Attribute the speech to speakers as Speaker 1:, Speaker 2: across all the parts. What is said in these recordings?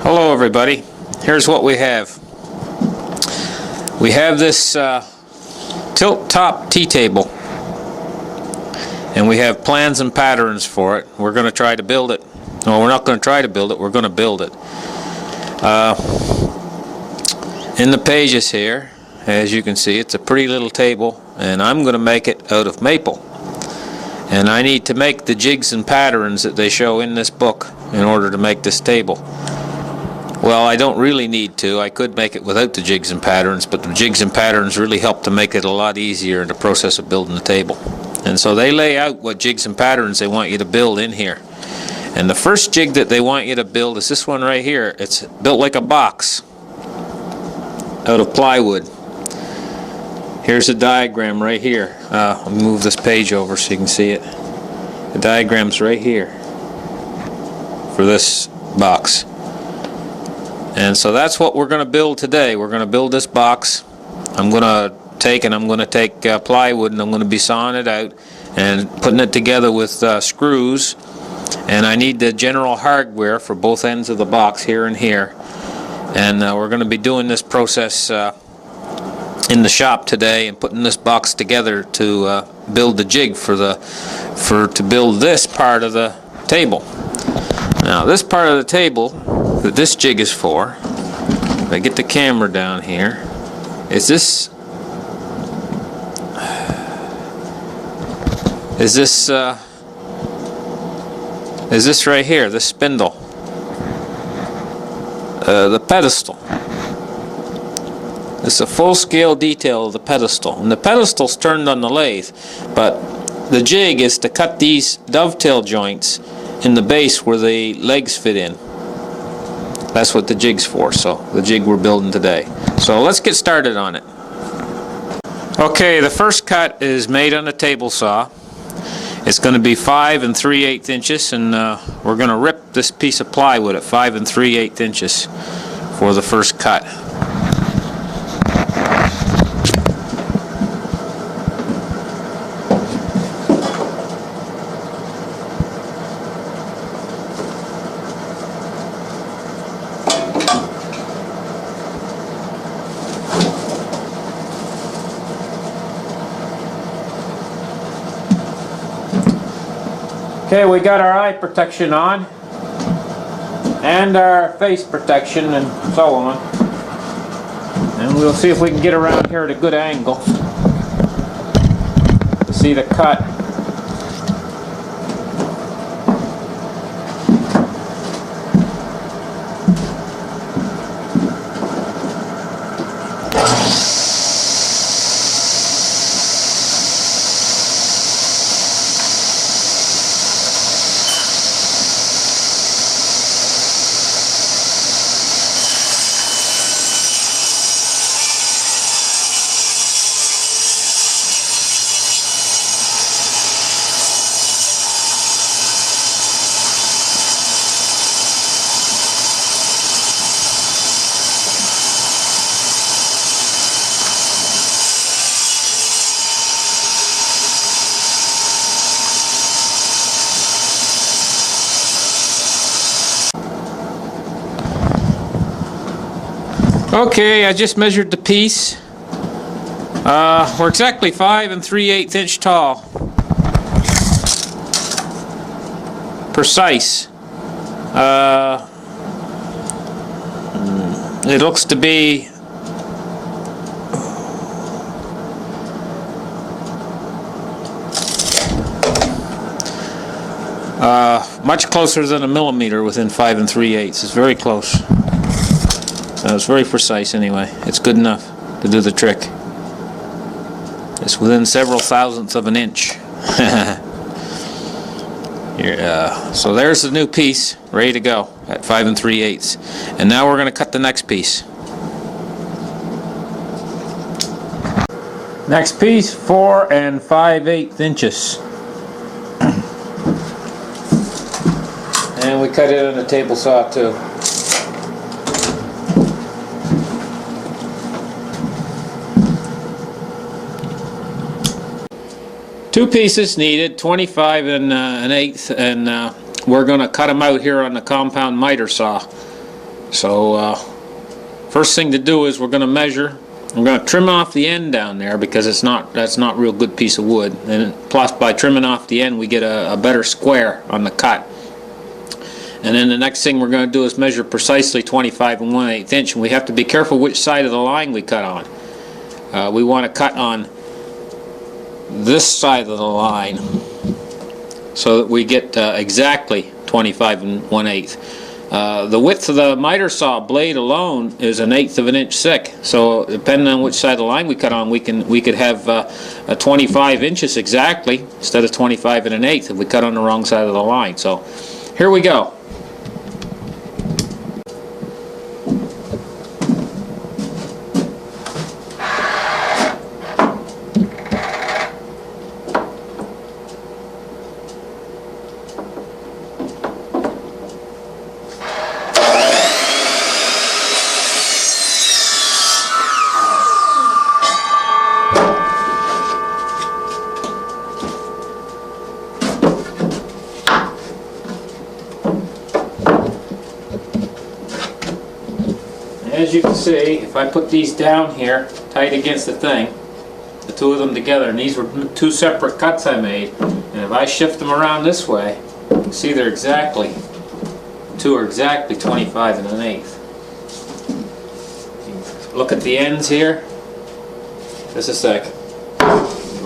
Speaker 1: Hello everybody. Here's what we have. We have this tilt top tea table, and we have plans and patterns for it. We're going to try to build it. No, we're not going to try to build it, we're going to build it. In the pages here, as you can see, it's a pretty little table, and I'm going to make it out of maple. And I need to make the jigs and patterns that they show in this book in order to make this table. Well, I don't really need to. I could make it without the jigs and patterns, but the jigs and patterns really help to make it a lot easier in the process of building the table. And so they lay out what jigs and patterns they want you to build in here. And the first jig that they want you to build is this one right here. It's built like a box out of plywood. Here's a diagram right here. I'll move this page over so you can see it. The diagram's right here for this box. And so that's what we're going to build today. We're going to build this box. I'm going to take plywood, and I'm going to be sawing it out and putting it together with screws. And I need the general hardware for both ends of the box, here and here. And we're going to be doing this process in the shop today and putting this box together to build the jig to build this part of the table. Now, this part of the table that this jig is for, if I get the camera down here, is this right here, this spindle, the pedestal. It's a full-scale detail of the pedestal, and the pedestal's turned on the lathe, but the jig is to cut these dovetail joints in the base where the legs fit in. That's what the jig's for, so the jig we're building today. So let's get started on it. Okay, the first cut is made on a table saw. It's going to be 5 3/8 inches, and we're going to rip this piece of plywood at 5 3/8 inches for the first cut. Okay, we got our eye protection on, and our face protection, and so on. And we'll see if we can get around here at a good angle to see the cut. Okay, I just measured the piece. We're exactly 5 3/8 inch tall. Precise. It looks to be much closer than a millimeter within 5 3/8. It's very close. It's very precise anyway. It's good enough to do the trick. It's within several thousandths of an inch. So there's the new piece, ready to go at 5 3/8. And now we're going to cut the next piece. Next piece, 4 5/8 inches. And we cut it on a table saw too. Two pieces needed, 25 1/8, and we're going to cut them out here on the compound miter saw. So first thing to do is we're going to measure. I'm going to trim off the end down there because that's not a real good piece of wood. And plus, by trimming off the end, we get a better square on the cut. And then the next thing we're going to do is measure precisely 25 1/8 inch. And we have to be careful which side of the line we cut on. We want to cut on this side of the line so that we get exactly 25 1/8. The width of the miter saw blade alone is 1/8 of an inch thick. So depending on which side of the line we cut on, we could have a 25 inches exactly instead of 25 1/8 if we cut on the wrong side of the line. So here we go. As you can see, if I put these down here tight against the thing, the two of them together, and these were two separate cuts I made, and if I shift them around this way, you can see they're exactly, two are exactly 25 1/8. Look at the ends here. Just a sec.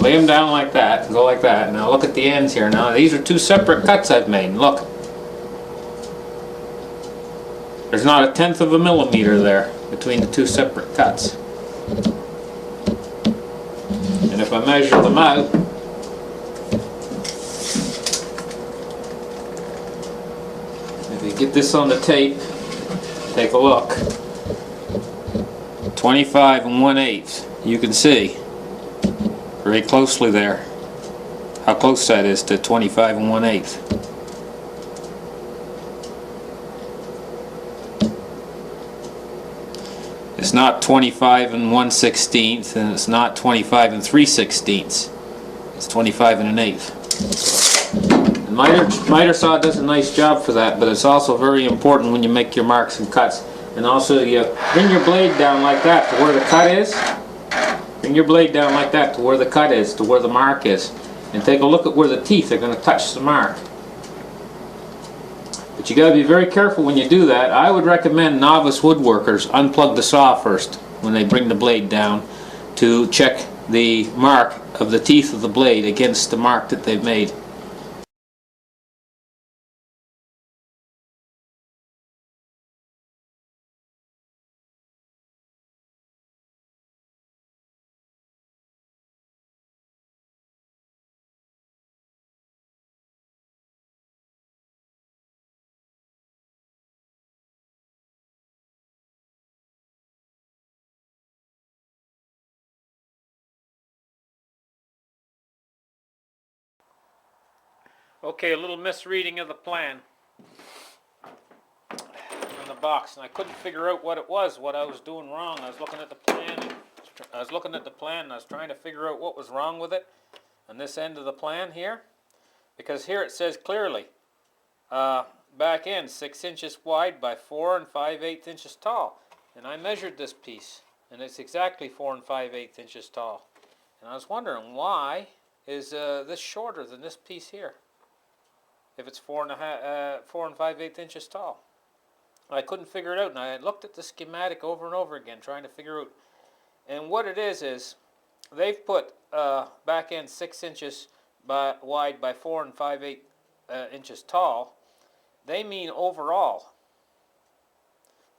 Speaker 1: Lay them down like that, and go like that. Now look at the ends here. Now these are two separate cuts I've made. Look. There's not 1/10 of a millimeter there between the two separate cuts. And if I measure them out, if you get this on the tape, take a look. 25 1/8. You can see very closely there how close that is to 25 1/8. It's not 25 1/16, and it's not 25 3/16. It's 25 1/8. The miter saw does a nice job for that, but it's also very important when you make your marks and cuts. And also, you bring your blade down like that to where the cut is. Bring your blade down like that to where the cut is, to where the mark is, and take a look at where the teeth are going to touch the mark. But you got to be very careful when you do that. I would recommend novice woodworkers unplug the saw first when they bring the blade down to check the mark of the teeth of the blade against the mark that they've made. Okay, a little misreading of the plan in the box, and I couldn't figure out what it was, what I was doing wrong. I was looking at the plan, and I was trying to figure out what was wrong with it on this end of the plan here, because here it says clearly, back end 6 inches wide by 4 5/8 inches tall, and I measured this piece, and it's exactly 4 5/8 inches tall, and I was wondering why is this shorter than this piece here, if it's 4 5/8 inches tall. I couldn't figure it out, and I looked at the schematic over and over again trying to figure out. And what it is they've put back end 6 inches wide by 4 5/8 inches tall. They mean overall.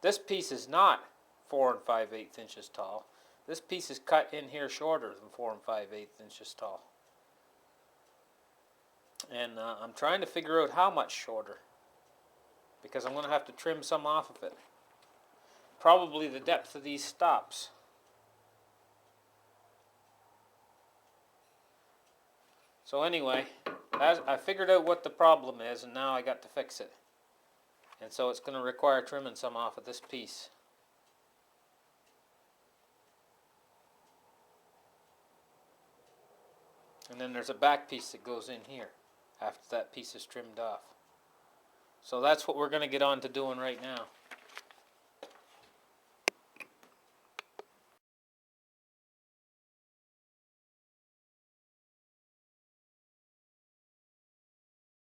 Speaker 1: This piece is not 4 5/8 inches tall. This piece is cut in here shorter than 4 5/8 inches tall. And I'm trying to figure out how much shorter, because I'm going to have to trim some off of it. Probably the depth of these stops. So anyway, I figured out what the problem is, and now I got to fix it. And so it's going to require trimming some off of this piece. And then there's a back piece that goes in here after that piece is trimmed off. So that's what we're going to get on to doing right now.